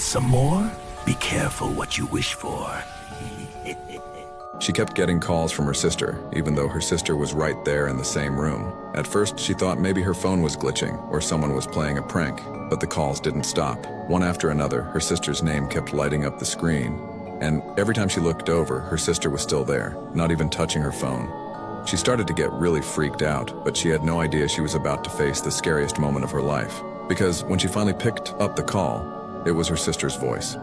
some more? Be careful what you wish for. She kept getting calls from her sister, even though her sister was right there in the same room. At first, she thought maybe her phone was glitching or someone was playing a prank, but the calls didn't stop. One after another, her sister's name kept lighting up the screen, and every time she looked over, her sister was still there, not even touching her phone. She started to get really freaked out, but she had no idea she was about to face the scariest moment of her life. Because when she finally picked up the call, it was her sister's voice.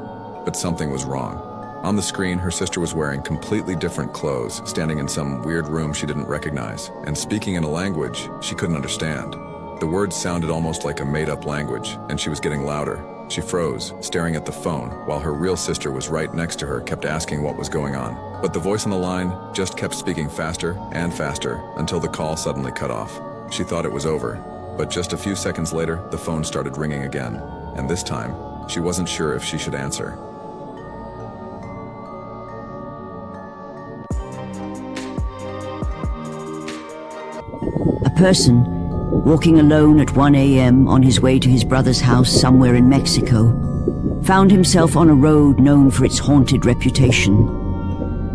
But something was wrong. On the screen, her sister was wearing completely different clothes, standing in some weird room she didn't recognize, and speaking in a language she couldn't understand. The words sounded almost like a made-up language, and she was getting louder. She froze, staring at the phone, while her real sister was right next to her, kept asking what was going on. But the voice on the line just kept speaking faster and faster until the call suddenly cut off. She thought it was over, but just a few seconds later, the phone started ringing again, and this time, she wasn't sure if she should answer. A person, walking alone at 1 a.m. on his way to his brother's house somewhere in Mexico, found himself on a road known for its haunted reputation.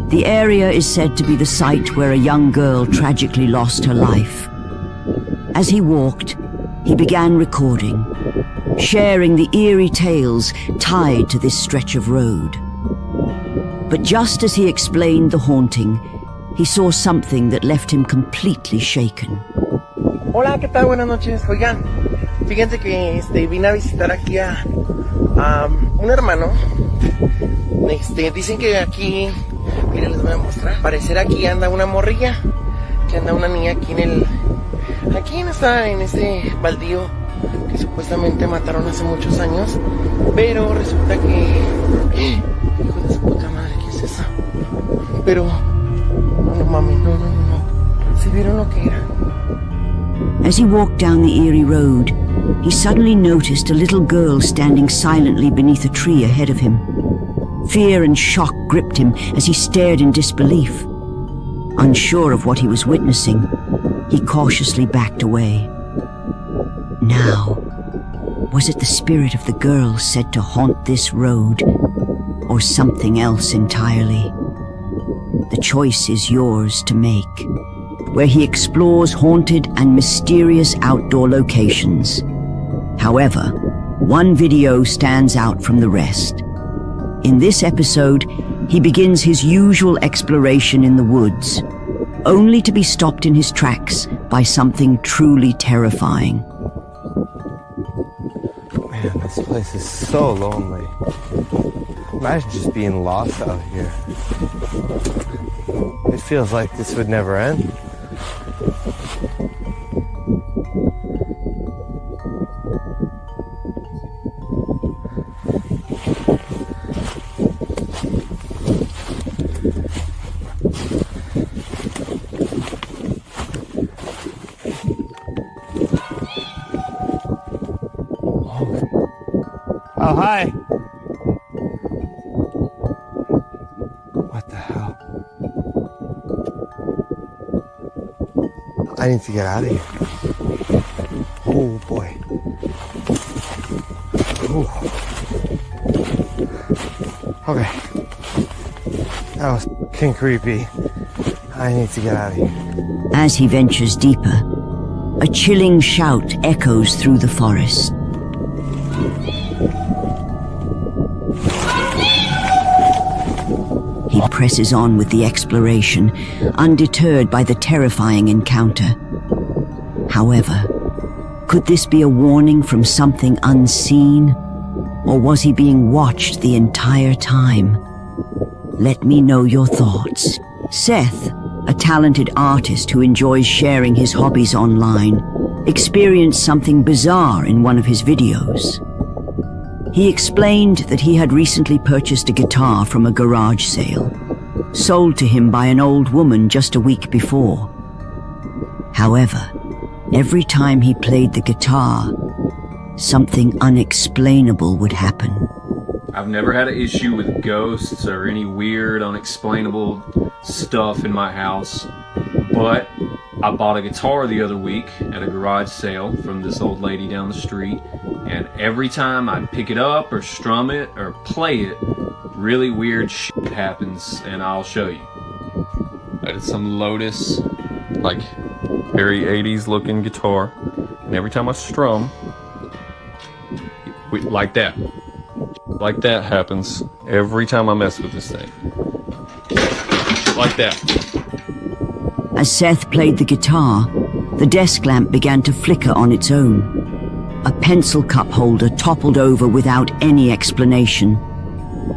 The area is said to be the site where a young girl tragically lost her life. As he walked, he began recording, sharing the eerie tales tied to this stretch of road. But just as he explained the haunting, he saw something that left him completely shaken. Hola, ¿qué tal? Buenas noches. Oigan, fíjense que vine a visitar aquí a un hermano. Dicen que aquí, miren, les voy a mostrar. Parecer aquí anda una morrilla, que anda una niña aquí en este baldío que supuestamente mataron hace muchos años. Pero resulta que, hijo de su puta madre, ¿qué es eso? Pero no mami, no. ¿Se vieron lo que era? As he walked down the eerie road, he suddenly noticed a little girl standing silently beneath a tree ahead of him. Fear and shock gripped him as he stared in disbelief. Unsure of what he was witnessing, he cautiously backed away. Now, was it the spirit of the girl said to haunt this road, or something else entirely? The choice is yours to make, where he explores haunted and mysterious outdoor locations. However, one video stands out from the rest. In this episode, he begins his usual exploration in the woods, only to be stopped in his tracks by something truly terrifying. Man, this place is so lonely. Imagine just being lost out here. It feels like this would never end. Oh, hi. What the hell? I need to get out of here. Oh boy. Ooh. Okay. That was fucking creepy. I need to get out of here. As he ventures deeper, a chilling shout echoes through the forest. He presses on with the exploration, undeterred by the terrifying encounter. However, could this be a warning from something unseen, or was he being watched the entire time? Let me know your thoughts. Seth, a talented artist who enjoys sharing his hobbies online, experienced something bizarre in one of his videos. He explained that he had recently purchased a guitar from a garage sale, sold to him by an old woman just a week before. However, every time he played the guitar, something unexplainable would happen. I've never had an issue with ghosts or any weird, unexplainable stuff in my house, but I bought a guitar the other week at a garage sale from this old lady down the street, and every time I pick it up or strum it or play it, really weird shit happens, and I'll show you. It's some Lotus, like very 80s looking guitar, and every time I strum, like that happens every time I mess with this thing. Like that. As Seth played the guitar, the desk lamp began to flicker on its own. A pencil cup holder toppled over without any explanation,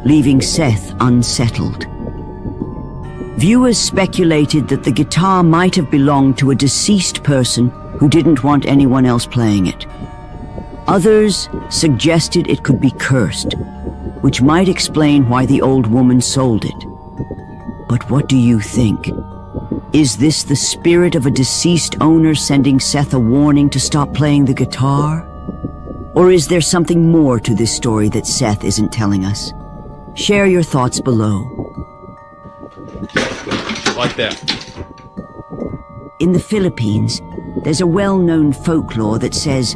leaving Seth unsettled. Viewers speculated that the guitar might have belonged to a deceased person who didn't want anyone else playing it. Others suggested it could be cursed, which might explain why the old woman sold it. But what do you think? Is this the spirit of a deceased owner sending Seth a warning to stop playing the guitar? Or is there something more to this story that Seth isn't telling us? Share your thoughts below. Like that. In the Philippines, there's a well-known folklore that says,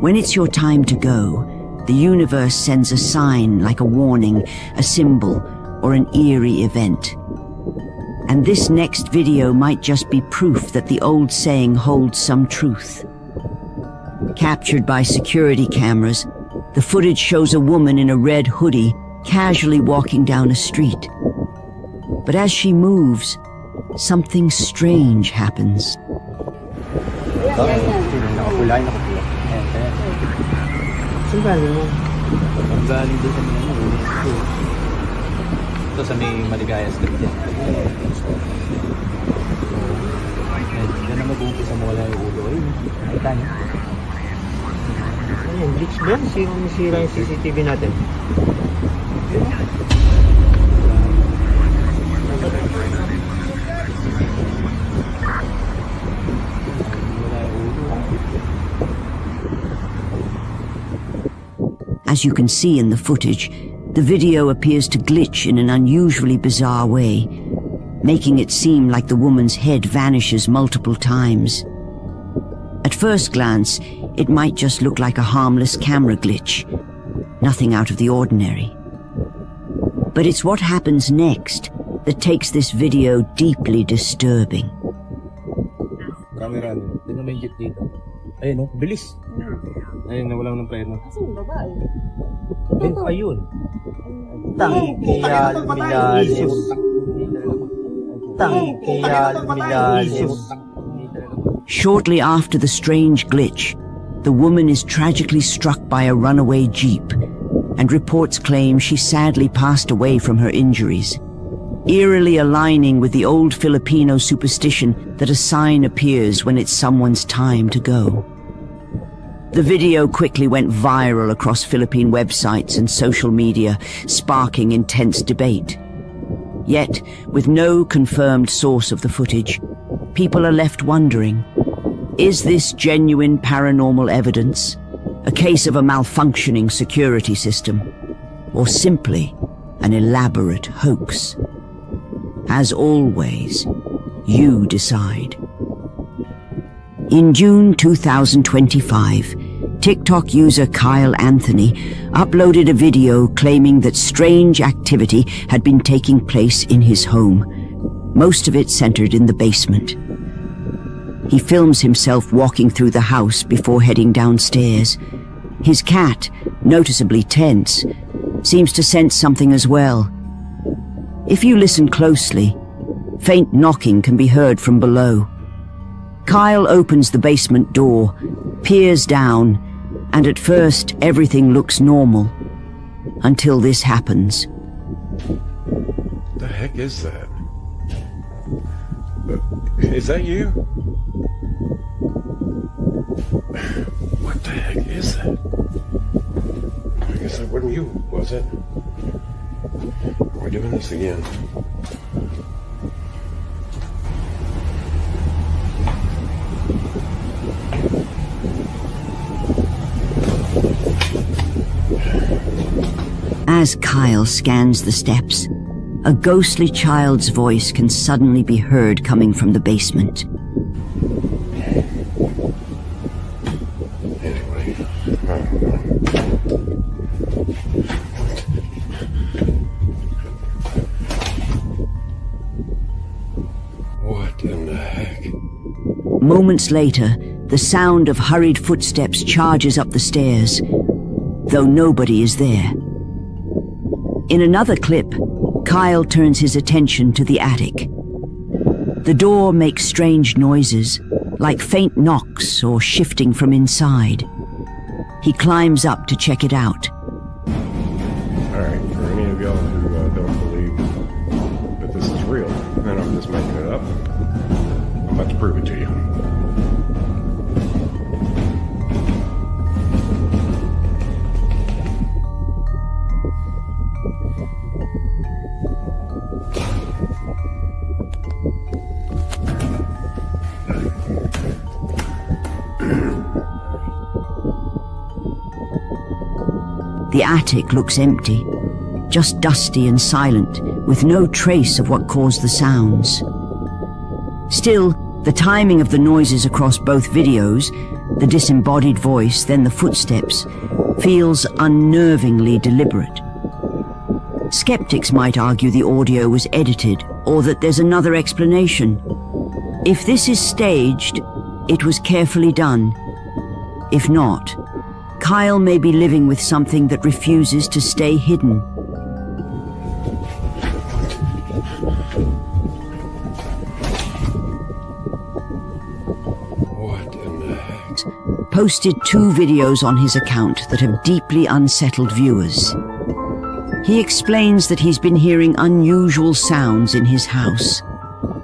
when it's your time to go, the universe sends a sign like a warning, a symbol, or an eerie event. And this next video might just be proof that the old saying holds some truth. Captured by security cameras, the footage shows a woman in a red hoodie casually walking down a street. But as she moves, something strange happens. Saan galing mo? Ang galing doon kami ito sa may Maligaya Street yan. Diyan na mag-uumpisa mo wala yung ulo. Ayun, nakita niyo. Ayun, glitch ba? Masira yung CCTV natin. As you can see in the footage, the video appears to glitch in an unusually bizarre way, making it seem like the woman's head vanishes multiple times. At first glance, it might just look like a harmless camera glitch, nothing out of the ordinary. But it's what happens next that takes this video deeply disturbing. Camera, tingnan mo yung jeep dito. Ayun, no? Bilis. Ayun, nawalan ng plano. Asan yung babae? Ayun. Tangkiyal milalis. Tangkiyal milalis. Shortly after the strange glitch, the woman is tragically struck by a runaway jeep, and reports claim she sadly passed away from her injuries, eerily aligning with the old Filipino superstition that a sign appears when it's someone's time to go. The video quickly went viral across Philippine websites and social media, sparking intense debate. Yet, with no confirmed source of the footage, people are left wondering, is this genuine paranormal evidence, a case of a malfunctioning security system, or simply an elaborate hoax? As always, you decide. In June 2025, TikTok user Kyle Anthony uploaded a video claiming that strange activity had been taking place in his home, most of it centered in the basement. He films himself walking through the house before heading downstairs. His cat, noticeably tense, seems to sense something as well. If you listen closely, faint knocking can be heard from below. Kyle opens the basement door, peers down, and at first everything looks normal, until this happens. What the heck is that? Is that you? What the heck is that? I guess that wasn't you, was it? We're doing this again. As Kyle scans the steps, a ghostly child's voice can suddenly be heard coming from the basement. Moments later, the sound of hurried footsteps charges up the stairs, though nobody is there. In another clip, Kyle turns his attention to the attic. The door makes strange noises, like faint knocks or shifting from inside. He climbs up to check it out. Alright, for any of y'all who don't believe that this is real, and I'm just making it up, I'm about to prove it to you. The attic looks empty, just dusty and silent, with no trace of what caused the sounds. Still, the timing of the noises across both videos, the disembodied voice, then the footsteps, feels unnervingly deliberate. Skeptics might argue the audio was edited, or that there's another explanation. If this is staged, it was carefully done. If not, Kyle may be living with something that refuses to stay hidden. What in the heck? Posted 2 videos on his account that have deeply unsettled viewers. He explains that he's been hearing unusual sounds in his house.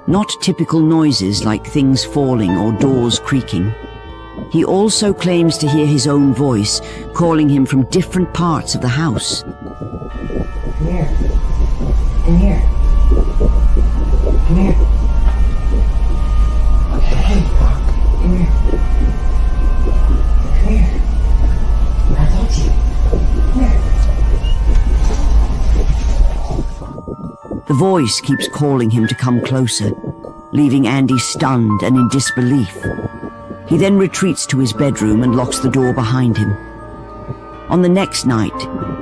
Not typical noises like things falling or doors creaking. He also claims to hear his own voice calling him from different parts of the house. Come here. Come here. Come here. Hey, come here. Come here. I told you. Come here. The voice keeps calling him to come closer, leaving Andy stunned and in disbelief. He then retreats to his bedroom and locks the door behind him. On the next night,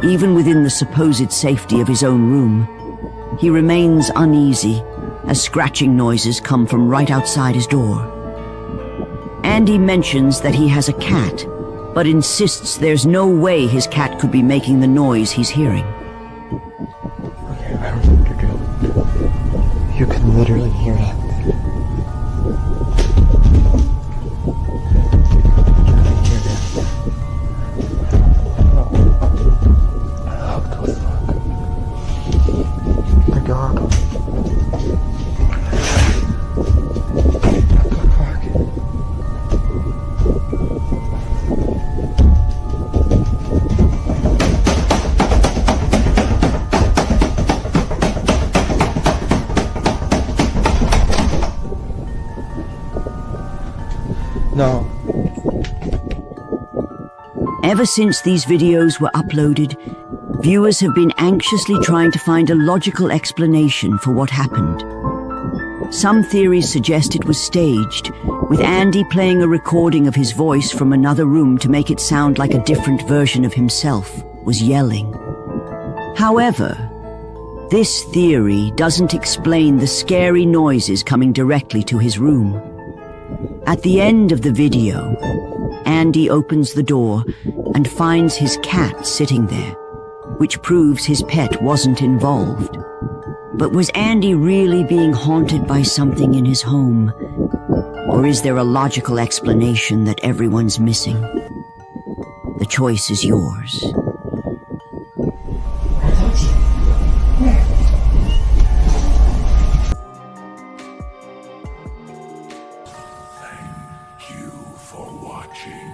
even within the supposed safety of his own room, he remains uneasy as scratching noises come from right outside his door. Andy mentions that he has a cat, but insists there's no way his cat could be making the noise he's hearing. Okay, I don't think you're good. You can literally hear that. No. Ever since these videos were uploaded, viewers have been anxiously trying to find a logical explanation for what happened. Some theories suggest it was staged, with Andy playing a recording of his voice from another room to make it sound like a different version of himself was yelling. However, this theory doesn't explain the scary noises coming directly to his room. At the end of the video, Andy opens the door and finds his cat sitting there, which proves his pet wasn't involved. But was Andy really being haunted by something in his home? Or is there a logical explanation that everyone's missing? The choice is yours. Thank you for watching.